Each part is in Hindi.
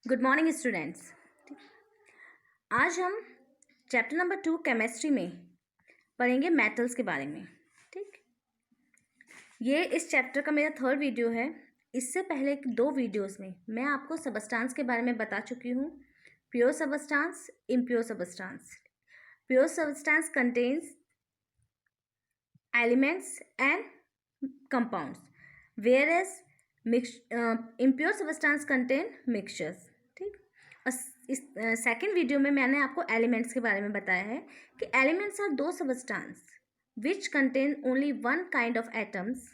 Good morning students. आज हम चैप्टर नंबर 2 केमिस्ट्री में पढ़ेंगे मेटल्स के बारे में। ठीक, ये इस चैप्टर का मेरा 3rd वीडियो है। इससे पहले 2 वीडियोस में मैं आपको सबस्टांस के बारे में बता चुकी हूँ, pure substance, impure substance. Pure substance contains elements and compounds, whereas impure substance contain mixtures। ठीक, और इस सेकेंड वीडियो में मैंने आपको एलिमेंट्स के बारे में बताया है कि एलिमेंट्स आर दो substance which contain only one kind of atoms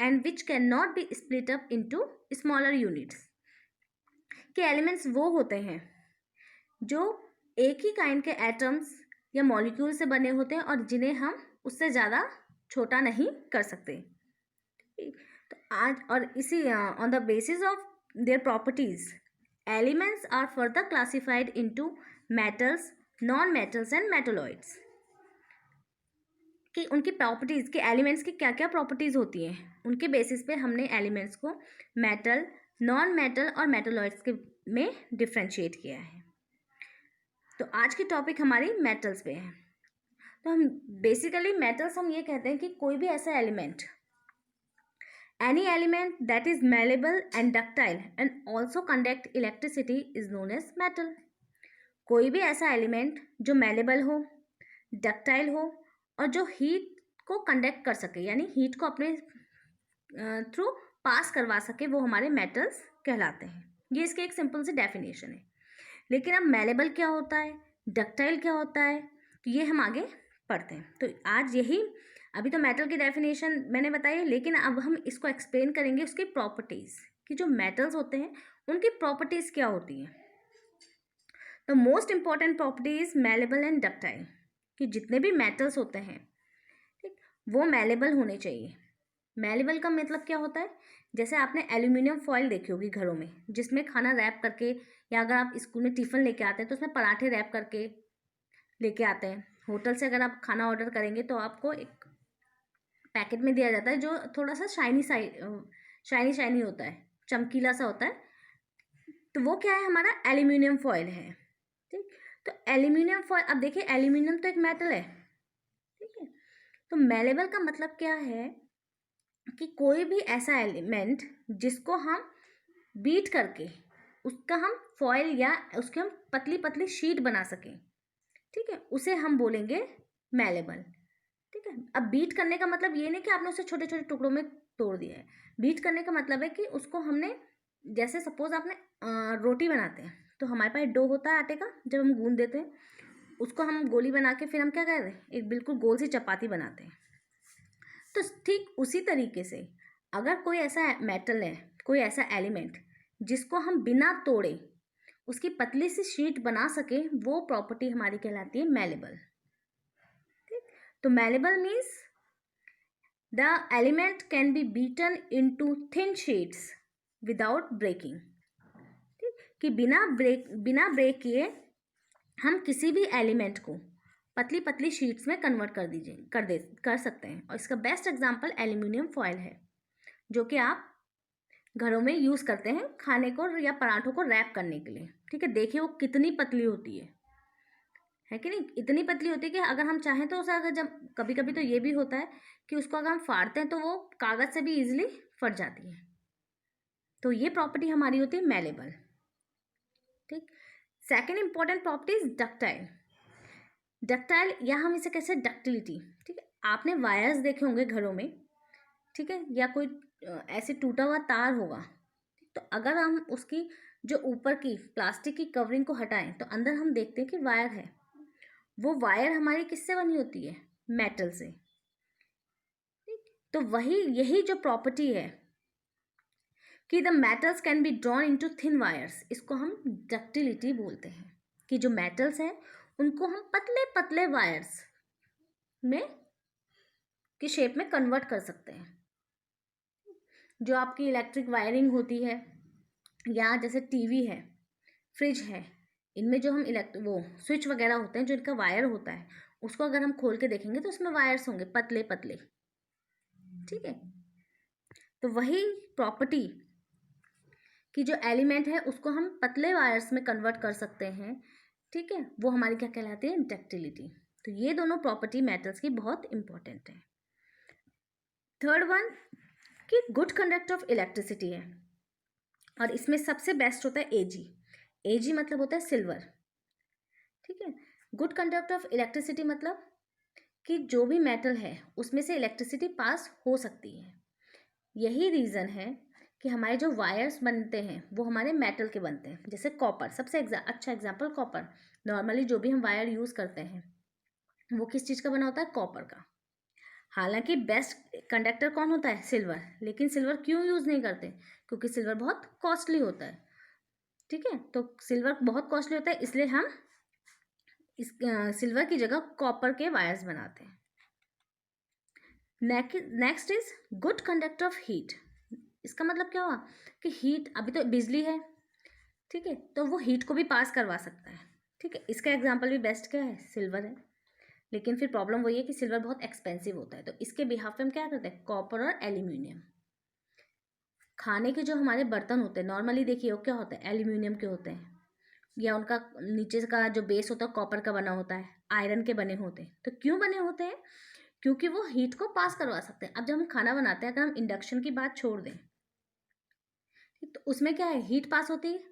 and which can not be split up into smaller units. कि एलिमेंट्स वो होते हैं जो एक ही काइंड के एटम्स या मॉलिक्यूल से बने होते हैं और जिन्हें हम उससे ज़्यादा छोटा नहीं कर सकते। तो आज और इसी on the basis of their properties elements are further classified into metals, non metals and metalloids. कि उनकी प्रॉपर्टीज के एलिमेंट्स की क्या क्या प्रॉपर्टीज होती हैं, उनके बेसिस पे हमने एलिमेंट्स को मेटल, नॉन मेटल और मेटलॉइड्स के में डिफ्रेंशिएट किया है। तो आज की टॉपिक हमारी मेटल्स पे है। तो हम बेसिकली मेटल्स हम ये कहते हैं कि कोई भी ऐसा element, any element that is malleable and ductile and also conduct electricity is known as metal। कोई भी ऐसा एलिमेंट जो malleable हो, ductile हो और जो हीट को कंडक्ट कर सके, यानी हीट को अपने थ्रू पास करवा सके, वो हमारे मेटल्स कहलाते हैं। ये इसकी एक सिंपल सी डेफिनेशन है। लेकिन अब malleable क्या होता है, ductile क्या होता है, तो ये हम आगे पढ़ते हैं। तो आज यही, अभी तो मेटल की डेफिनेशन मैंने बताई है, लेकिन अब हम इसको एक्सप्लेन करेंगे उसकी प्रॉपर्टीज़ कि जो मेटल्स होते हैं उनकी प्रॉपर्टीज़ क्या होती हैं। तो most important properties malleable and ductile, कि जितने भी मेटल्स होते हैं, ठीक, वो मैलेबल होने चाहिए। मैलेबल का मतलब क्या होता है, जैसे आपने एल्यूमिनियम फॉइल देखी होगी घरों में, जिसमें खाना रैप करके, या अगर आप स्कूल में टिफ़िन लेके आते हैं तो उसमें पराठे रैप करके लेके आते हैं। होटल से अगर आप खाना ऑर्डर करेंगे तो आपको एक पैकेट में दिया जाता है जो थोड़ा सा शाइनी होता है, चमकीला सा होता है। तो वो क्या है, हमारा एल्यूमिनियम फॉयल है। ठीक, तो एल्यूमिनियम फॉयल, अब देखिए एल्यूमिनियम तो एक मेटल है, ठीक है। तो मेलेबल का मतलब क्या है कि कोई भी ऐसा एलिमेंट जिसको हम बीट करके उसका हम फॉयल या उसकी हम पतली पतली शीट बना सकें, ठीक है, उसे हम बोलेंगे मेलेबल। ठीक है, अब बीट करने का मतलब ये नहीं कि आपने उसे छोटे छोटे टुकड़ों में तोड़ दिया है। बीट करने का मतलब है कि उसको हमने, जैसे सपोज आपने रोटी बनाते हैं तो हमारे पास डो होता है आटे का, जब हम गूंद देते हैं उसको हम गोली बना के फिर हम क्या करते हैं, एक बिल्कुल गोल सी चपाती बनाते हैं। तो ठीक उसी तरीके से अगर कोई ऐसा मेटल है, कोई ऐसा एलिमेंट जिसको हम बिना तोड़े उसकी पतली सी शीट बना सके, वो प्रॉपर्टी हमारी कहलाती है मेलेबल। तो malleable means the element can be beaten into thin sheets without breaking। कि बिना ब्रेक किए हम किसी भी एलिमेंट को पतली पतली शीट्स में कन्वर्ट कर सकते हैं। और इसका बेस्ट एग्जांपल एल्यूमिनियम फॉयल है, जो कि आप घरों में यूज़ करते हैं खाने को या पराठों को रैप करने के लिए। ठीक है, देखिए वो कितनी पतली होती है कि नहीं, इतनी पतली होती है कि अगर हम चाहें तो उसे, अगर जब कभी कभी तो ये भी होता है कि उसको अगर हम फाड़ते हैं तो वो कागज़ से भी इजीली फट जाती है। तो ये प्रॉपर्टी हमारी होती है मेलेबल। ठीक, second important property is ductile. Ductile या हम इसे कैसे, डक्टिलिटी। ठीक है, आपने वायर्स देखे होंगे घरों में, ठीक है, या कोई ऐसे टूटा हुआ तार होगा, तो अगर हम उसकी जो ऊपर की प्लास्टिक की कवरिंग को हटाएं तो अंदर हम देखते हैं कि वायर है। वो वायर हमारी किससे बनी होती है, मेटल से। तो वही, यही जो प्रॉपर्टी है कि the metals can be drawn into thin wires, इसको हम डक्टिलिटी बोलते हैं। कि जो मेटल्स हैं उनको हम पतले पतले वायर्स में की शेप में कन्वर्ट कर सकते हैं। जो आपकी इलेक्ट्रिक वायरिंग होती है, या जैसे टीवी है, फ्रिज है, इनमें जो हम वो स्विच वगैरह होते हैं, जो इनका वायर होता है, उसको अगर हम खोल के देखेंगे तो उसमें वायर्स होंगे पतले पतले। ठीक है, तो वही प्रॉपर्टी कि जो एलिमेंट है उसको हम पतले वायर्स में कन्वर्ट कर सकते हैं, ठीक है, वो हमारी क्या कहलाती है, डक्टिलिटी। तो ये दोनों प्रॉपर्टी मेटल्स की बहुत इंपॉर्टेंट है। थर्ड वन कि गुड कंडक्टर ऑफ इलेक्ट्रिसिटी है, और इसमें सबसे बेस्ट होता है एजी। एजी मतलब होता है सिल्वर, ठीक है। गुड कंडक्टर ऑफ इलेक्ट्रिसिटी मतलब कि जो भी मेटल है उसमें से इलेक्ट्रिसिटी पास हो सकती है। यही रीज़न है कि हमारे जो वायर्स बनते हैं वो हमारे मेटल के बनते हैं। जैसे कॉपर, सबसे अच्छा एग्जांपल कॉपर। नॉर्मली जो भी हम वायर यूज़ करते हैं वो किस चीज़ का बना होता है, कॉपर का। हालांकि बेस्ट कंडक्टर कौन होता है, सिल्वर। लेकिन सिल्वर क्यों यूज़ नहीं करते, क्योंकि सिल्वर बहुत कॉस्टली होता है, ठीक है। तो सिल्वर बहुत कॉस्टली होता है, इसलिए हम इस सिल्वर की जगह कॉपर के वायर्स बनाते हैं। Next is good conductor of heat. इसका मतलब क्या हुआ कि हीट, अभी तो बिजली है, ठीक है, तो वो हीट को भी पास करवा सकता है, ठीक है। इसका एग्जांपल भी बेस्ट क्या है, सिल्वर है। लेकिन फिर प्रॉब्लम वही है कि सिल्वर बहुत एक्सपेंसिव होता है, तो इसके बिहाफ पे हम क्या करते हैं, कॉपर और एल्यूमिनियम। खाने के जो हमारे बर्तन होते हैं नॉर्मली देखिए वो क्या होते हैं, एल्यूमिनियम के होते हैं, या उनका नीचे का जो बेस होता है कॉपर का बना होता है, आयरन के बने होते हैं। तो क्यों बने होते हैं, क्योंकि वो हीट को पास करवा सकते हैं। अब जब हम खाना बनाते हैं, अगर हम इंडक्शन की बात छोड़ दें, तो उसमें क्या है, हीट पास होती है,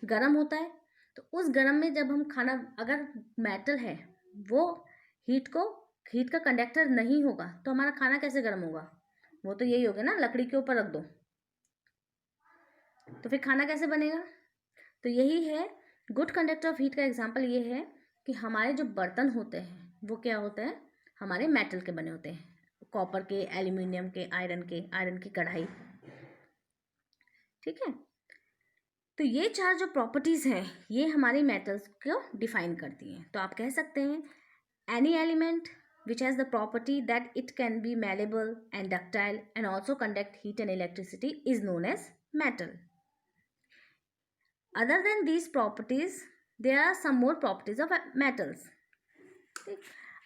गर्म होता है। तो उस गर्म में जब हम खाना, अगर मेटल है वो हीट का कंडक्टर नहीं होगा तो हमारा खाना कैसे गर्म होगा, वो तो यही होगा ना, लकड़ी के ऊपर रख दो तो फिर खाना कैसे बनेगा। तो यही है, गुड कंडक्टर ऑफ हीट का एग्जांपल ये है कि हमारे जो बर्तन होते हैं वो क्या होते हैं, हमारे मेटल के बने होते हैं, कॉपर के, एल्यूमिनियम के, आयरन की कढ़ाई, ठीक है। तो ये चार जो प्रॉपर्टीज़ हैं ये हमारे मेटल्स को डिफाइन करती हैं। तो आप कह सकते हैं any element which has the property that it can be malleable and ductile and also conduct heat and electricity is known as metal. Other than these properties, there are some more properties of metals.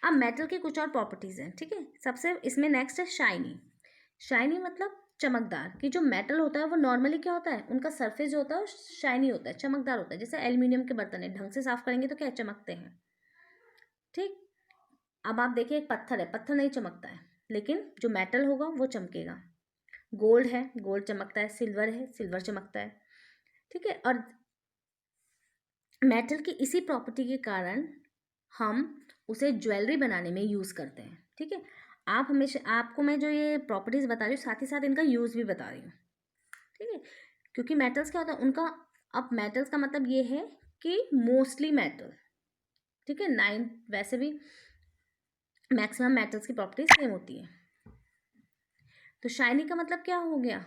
अब मेटल की कुछ और प्रॉपर्टीज़ हैं, ठीक है। सबसे इसमें नेक्स्ट है शाइनी। शाइनी मतलब चमकदार। कि जो मेटल होता है वो नॉर्मली क्या होता है, उनका सरफेस जो होता है वो शाइनी होता है, चमकदार होता है। जैसे एल्यूमिनियम के बर्तन है, ढंग से साफ करेंगे तो क्या चमकते हैं, ठीक। अब आप देखिए एक पत्थर है, पत्थर नहीं चमकता है, लेकिन जो मेटल होगा वो चमकेगा। गोल्ड है, गोल्ड चमकता है, सिल्वर है, सिल्वर चमकता है, ठीक है। और मेटल की इसी प्रॉपर्टी के कारण हम उसे ज्वेलरी बनाने में यूज़ करते हैं, ठीक है। आप हमेशा, आपको मैं जो ये प्रॉपर्टीज़ बता रही हूँ साथ ही साथ इनका यूज़ भी बता रही हूँ, ठीक है। क्योंकि मेटल्स क्या होता है उनका, अब मेटल्स का मतलब ये है कि मोस्टली मेटल, ठीक है। वैसे भी मैक्सिमम मेटल्स की प्रॉपर्टीज सेम होती है। तो शाइनी का मतलब क्या हो गया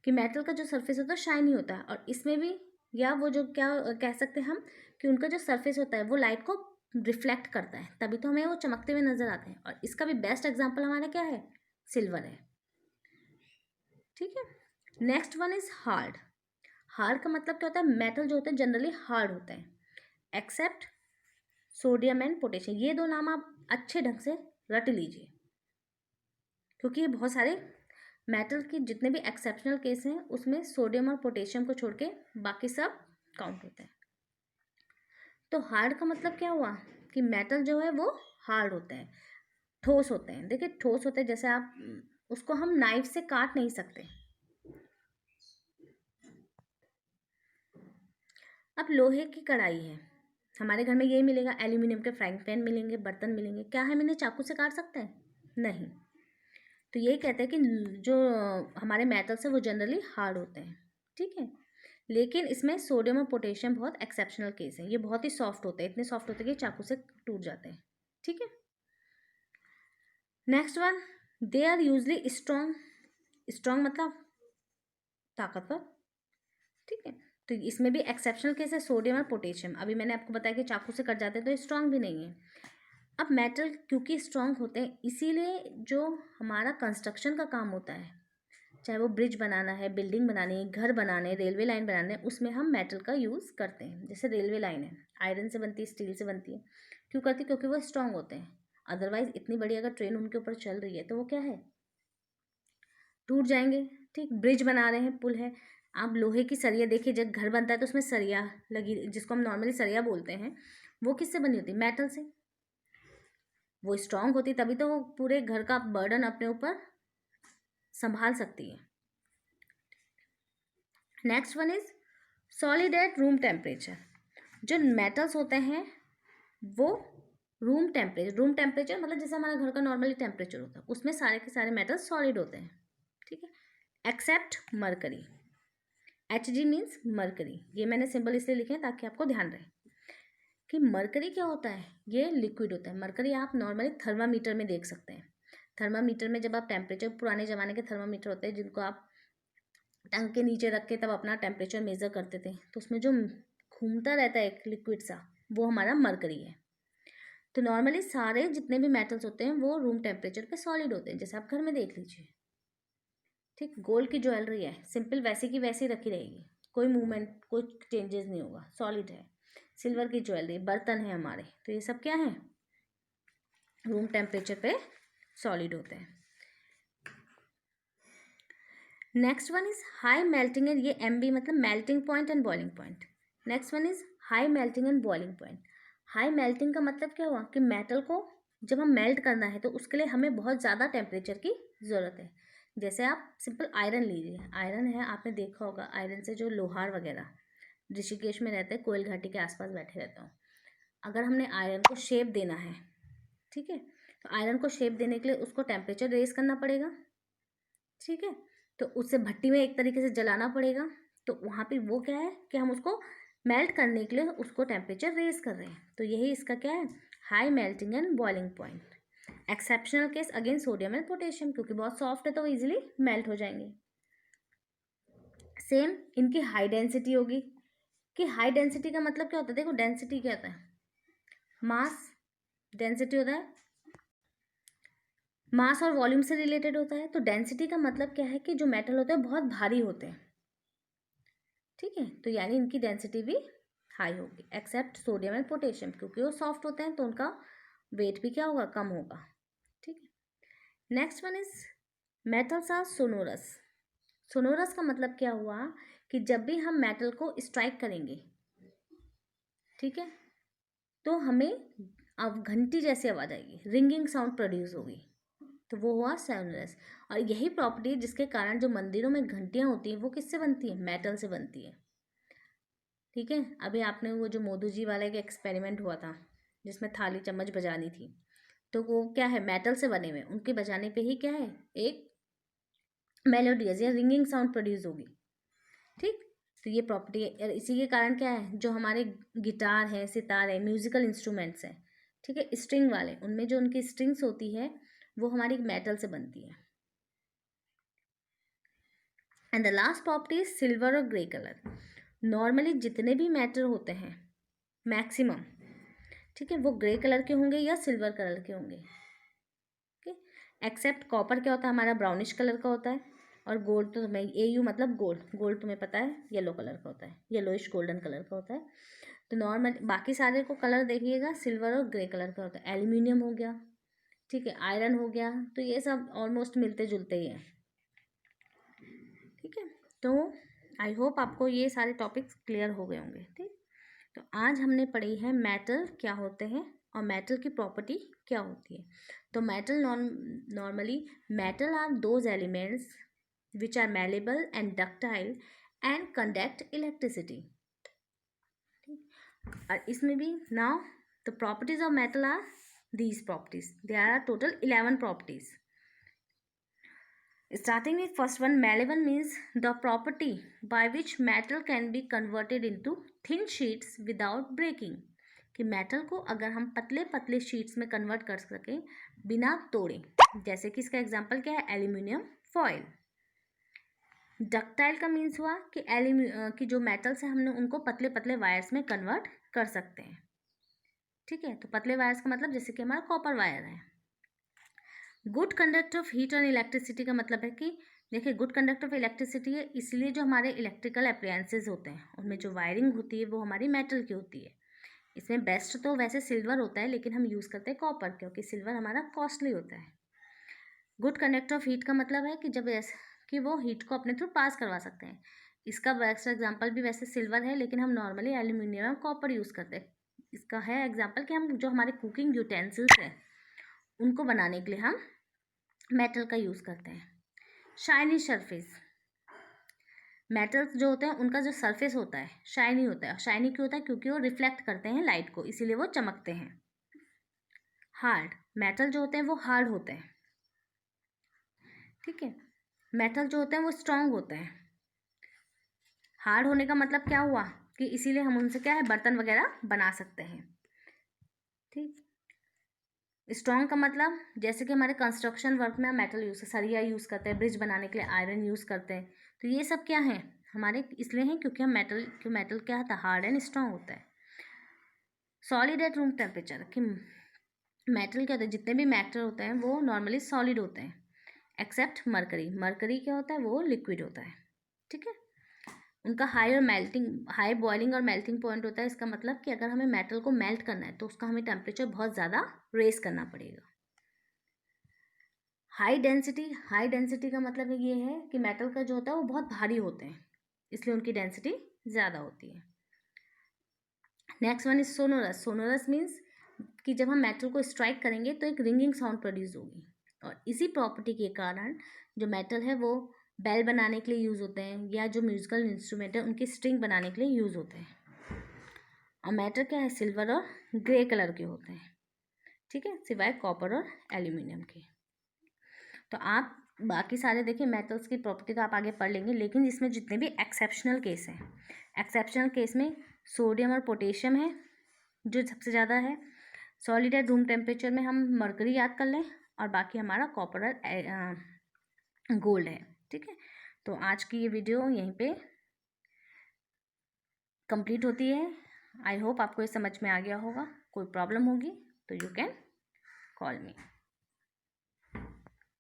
कि मेटल का जो सरफेस होता है शाइनी होता है, और इसमें भी, या वो जो क्या कह सकते हैं हम कि उनका जो सरफेस होता है वो लाइट को रिफ्लेक्ट करता है, तभी तो हमें वो चमकते हुए नजर आते हैं। और इसका भी बेस्ट एग्जांपल हमारा क्या है, सिल्वर है, ठीक है। Next one is hard. Hard का मतलब क्या होता है, मेटल जो होते हैं जनरली हार्ड होते हैं एक्सेप्ट सोडियम एंड पोटेशियम। ये दो नाम आप अच्छे ढंग से रट लीजिए, क्योंकि ये बहुत सारे मेटल के जितने भी एक्सेप्शनल केस हैं उसमें सोडियम और पोटेशियम को छोड़ के बाकी सब काउंट होते हैं। तो हार्ड का मतलब क्या हुआ कि मेटल जो है वो हार्ड होते हैं, ठोस होते हैं। देखिए ठोस होते हैं, जैसे आप उसको हम नाइफ से काट नहीं सकते। अब लोहे की कढ़ाई है, हमारे घर में यही मिलेगा, एल्यूमिनियम के फ्राइंग पैन मिलेंगे, बर्तन मिलेंगे, क्या हम इन्हें चाकू से काट सकते हैं, नहीं। तो यही कहते हैं कि जो हमारे मेटल्स हैं वो जनरली हार्ड होते हैं, ठीक है। लेकिन इसमें सोडियम और पोटेशियम बहुत एक्सेप्शनल केस है, ये बहुत ही सॉफ्ट होते हैं, इतने सॉफ्ट होते हैं कि चाकू से टूट जाते हैं, ठीक है। Next one, they are usually strong. Strong मतलब ताकतवर, ठीक है। तो इसमें भी एक्सेप्शनल केस है सोडियम और पोटेशियम। अभी मैंने आपको बताया कि चाकू से कट जाते हैं तो स्ट्रॉन्ग भी नहीं है। अब मेटल क्योंकि स्ट्रॉन्ग होते हैं इसीलिए जो हमारा कंस्ट्रक्शन का काम होता है, चाहे वो ब्रिज बनाना है, बिल्डिंग बनानी है, घर बनाने, रेलवे लाइन बनाने, उसमें हम मेटल का यूज़ करते हैं। जैसे रेलवे लाइन है, आयरन से बनती है, स्टील से बनती है, क्यों करती है, क्योंकि वो स्ट्रॉन्ग होते हैं। अदरवाइज इतनी बड़ी अगर ट्रेन उनके ऊपर चल रही है तो वो क्या है, टूट जाएंगे, ठीक। ब्रिज बना रहे हैं, पुल है, आप लोहे की सरिया देखिए, जब घर बनता है तो उसमें सरिया लगी, जिसको हम नॉर्मली सरिया बोलते हैं, वो किससे बनी होती है? मेटल से। वो स्ट्रांग होती तभी तो वो पूरे घर का बर्डन अपने ऊपर संभाल सकती है। Next one is solid at room temperature. जो मेटल्स होते हैं वो रूम टेम्परेचर मतलब जैसे हमारा घर का नॉर्मली टेम्परेचर होता है, उसमें सारे के सारे मेटल्स सॉलिड होते हैं, ठीक है, except mercury. Hg means mercury. ये मैंने सिंबल इसलिए लिखे हैं ताकि आपको ध्यान रहे कि मरकरी क्या होता है। ये लिक्विड होता है। मरकरी आप नॉर्मली थर्मामीटर में देख सकते हैं। थर्मामीटर में जब आप टेम्परेचर, पुराने ज़माने के थर्मामीटर होते हैं जिनको आप टंग के नीचे रख के तब अपना टेम्परेचर मेज़र करते थे, तो उसमें जो घूमता रहता है एक लिक्विड सा, वो हमारा मरकरी है। तो नॉर्मली सारे जितने भी मेटल्स होते हैं वो रूम टेम्परेचर पे सॉलिड होते हैं, जैसे आप घर में देख लीजिए, ठीक। गोल्ड की ज्वेलरी है, सिंपल वैसे की वैसी रखी रहेगी, कोई मूवमेंट, कोई चेंजेस नहीं होगा, सॉलिड है। सिल्वर की ज्वेलरी, बर्तन है हमारे, तो ये सब क्या है? रूम टेम्परेचर पे सॉलिड होते हैं। Next one is high melting and, ये MB मतलब melting point and boiling point. Next one is high melting and boiling point. High melting का मतलब क्या हुआ कि मेटल को जब हम मेल्ट करना है तो उसके लिए हमें बहुत ज़्यादा टेम्परेचर की ज़रूरत है। जैसे आप सिंपल आयरन लीजिए, आयरन है, आपने देखा होगा आयरन से जो लोहार वगैरह ऋषिकेश में रहते हैं, कोयल घाटी के आसपास बैठे रहते हो, अगर हमने आयरन को शेप देना है, ठीक है, तो आयरन को शेप देने के लिए उसको टेम्परेचर रेज करना पड़ेगा, ठीक है, तो उससे भट्टी में एक तरीके से जलाना पड़ेगा। तो वहाँ पे वो क्या है कि हम उसको मेल्ट करने के लिए उसको टेम्परेचर रेज कर रहे हैं, तो यही इसका क्या है? High melting and boiling point. Exceptional case again sodium and potassium, क्योंकि बहुत सॉफ्ट है तो वो इजीली मेल्ट हो जाएंगे। सेम इनकी हाई डेंसिटी होगी, कि हाई डेंसिटी का मतलब क्या होता है? देखो डेंसिटी क्या होता है? मास, डेंसिटी होता है मास और वॉल्यूम से रिलेटेड होता है। तो डेंसिटी का मतलब क्या है कि जो मेटल होते हैं बहुत भारी होते हैं, ठीक है, तो यानी इनकी डेंसिटी भी हाई होगी, एक्सेप्ट सोडियम एंड पोटेशियम, क्योंकि वो सॉफ्ट होते हैं तो उनका वेट भी क्या होगा? कम होगा, ठीक है। Next one is metals are sonorous. Sonorous का मतलब क्या हुआ कि जब भी हम मेटल को स्ट्राइक करेंगे, ठीक है, तो हमें अब घंटी जैसी आवाज़ आएगी, रिंगिंग साउंड प्रोड्यूस होगी, तो वो हुआ सोनोरस। और यही प्रॉपर्टी जिसके कारण जो मंदिरों में घंटियाँ होती हैं वो किससे बनती है? मेटल से बनती है, ठीक है। अभी आपने वो जो मोदू जी वाला एक एक्सपेरिमेंट हुआ था जिसमें थाली चम्मच बजानी थी, तो वो क्या है? मेटल से बने हुए, उनके बजाने पे ही क्या है? एक मेलोडियस या रिंगिंग साउंड प्रोड्यूस होगी, ठीक। तो ये प्रॉपर्टी है। इसी के कारण क्या है? जो हमारे गिटार है, सितार है, म्यूजिकल इंस्ट्रूमेंट्स हैं, ठीक है, स्ट्रिंग वाले, उनमें जो उनकी स्ट्रिंग्स होती है वो हमारी मेटल से बनती है। And the last property is silver और ग्रे कलर। नॉर्मली जितने भी मेटल होते हैं मैक्सिमम, ठीक है, वो ग्रे कलर के होंगे या सिल्वर कलर के होंगे, ठीक है, एक्सेप्ट कॉपर क्या होता है? हमारा ब्राउनिश कलर का होता है। और गोल्ड तो तुम्हें AU मतलब गोल्ड, गोल्ड तुम्हें पता है येलो कलर का होता है, येलोइश गोल्डन कलर का होता है। तो नॉर्मल बाकी सारे को कलर देखिएगा सिल्वर और ग्रे कलर का होता है। एल्यूमिनियम हो गया, ठीक है, आयरन हो गया, तो ये सब ऑलमोस्ट मिलते जुलते ही हैं, ठीक है। तो आई होप आपको ये सारे टॉपिक्स क्लियर हो गए होंगे, ठीक। तो आज हमने पढ़ी है मेटल क्या होते हैं और मेटल की प्रॉपर्टी क्या होती है। तो metal normally metal are those elements which are malleable and ductile and conduct electricity. और इसमें भी now the properties of metal are these properties, there are total 11 properties. Starting with first one, malleable means the property by which metal can be converted into thin sheets without breaking। कि मेटल को अगर हम पतले पतले शीट्स में कन्वर्ट कर सकें बिना तोड़े, जैसे कि इसका एग्जांपल क्या है? Aluminium foil. डक्टाइल का मीन्स हुआ कि जो मेटल्स है हमने उनको पतले पतले वायर्स में कन्वर्ट कर सकते हैं, ठीक है। तो पतले वायर्स का मतलब जैसे कि हमारा कॉपर वायर है। Good conductor of heat and electricity का मतलब है कि देखिए गुड कंडक्टर ऑफ इलेक्ट्रिसिटी है, इसलिए जो हमारे इलेक्ट्रिकल अप्लायंसेज होते हैं उनमें जो वायरिंग होती है वो हमारी मेटल की होती है। इसमें बेस्ट तो वैसे सिल्वर होता है, लेकिन हम यूज़ करते हैं कॉपर, क्योंकि सिल्वर हमारा कॉस्टली होता है। गुड कंडक्टर ऑफ हीट का मतलब है कि जब कि वो हीट को अपने थ्रू पास करवा सकते हैं। इसका बेस्ट एग्जांपल भी वैसे सिल्वर है, लेकिन हम नॉर्मली एल्यूमिनियम और कॉपर यूज़ करते हैं। इसका है एग्जांपल कि हम जो हमारे कुकिंग यूटेंसिल्स हैं उनको बनाने के लिए हम मेटल का यूज़ करते हैं। शाइनी सरफेस, मेटल्स जो होते हैं उनका जो सरफेस होता है शाइनी होता है। शाइनी क्यों होता है? क्योंकि वो रिफ्लेक्ट करते हैं लाइट को, इसीलिए वो चमकते हैं। हार्ड, मेटल जो होते हैं वो हार्ड होते हैं, ठीक है। मेटल जो होते हैं वो स्ट्रांग होते हैं। हार्ड होने का मतलब क्या हुआ कि इसीलिए हम उनसे क्या है बर्तन वगैरह बना सकते हैं, ठीक। स्ट्रॉन्ग का मतलब जैसे कि हमारे कंस्ट्रक्शन वर्क में हम मेटल यूज़ सरिया यूज़ करते हैं, ब्रिज बनाने के लिए आयरन यूज़ करते हैं, तो ये सब क्या है हमारे इसलिए हैं क्योंकि हम मेटल क्या होता है हार्ड एंड स्ट्रॉन्ग होता है। सॉलिड एट रूम टेम्परेचर, कि मेटल क्या होता है, जितने भी मेटल होते हैं वो नॉर्मली सॉलिड होते हैं एक्सेप्ट मरकरी। मरकरी क्या होता है? वो लिक्विड होता है, ठीक है। उनका हाई बॉइलिंग और मेल्टिंग पॉइंट होता है। इसका मतलब कि अगर हमें मेटल को मेल्ट करना है तो उसका हमें टेम्परेचर बहुत ज़्यादा रेस करना पड़ेगा। हाई डेंसिटी का मतलब ये है कि मेटल का जो होता है वो बहुत भारी होते हैं, इसलिए उनकी डेंसिटी ज़्यादा होती है। Next one is sonorous. Sonorous means कि जब हम मेटल को स्ट्राइक करेंगे तो एक रिंगिंग साउंड प्रोड्यूस होगी, और इसी प्रॉपर्टी के कारण जो मेटल है वो बेल बनाने के लिए यूज़ होते हैं, या जो म्यूजिकल इंस्ट्रूमेंट है उनकी स्ट्रिंग बनाने के लिए यूज़ होते हैं। और मेटल क्या है? सिल्वर और ग्रे कलर के होते हैं, ठीक है, सिवाय कॉपर और एल्यूमिनियम के। तो आप बाकी सारे देखिए मेटल्स की प्रॉपर्टी तो आप आगे पढ़ लेंगे, लेकिन इसमें जितने भी एक्सेप्शनल केस हैं, एक्सेप्शनल केस में सोडियम और पोटेशियम है जो सबसे ज़्यादा है। सॉलिड एट रूम टेम्परेचर में हम मरकरी याद कर लें, और बाकी हमारा कॉपर और गोल्ड है, ठीक है। तो आज की ये वीडियो यहीं पे कंप्लीट होती है। आई होप आपको ये समझ में आ गया होगा। कोई प्रॉब्लम होगी तो यू कैन कॉल मी।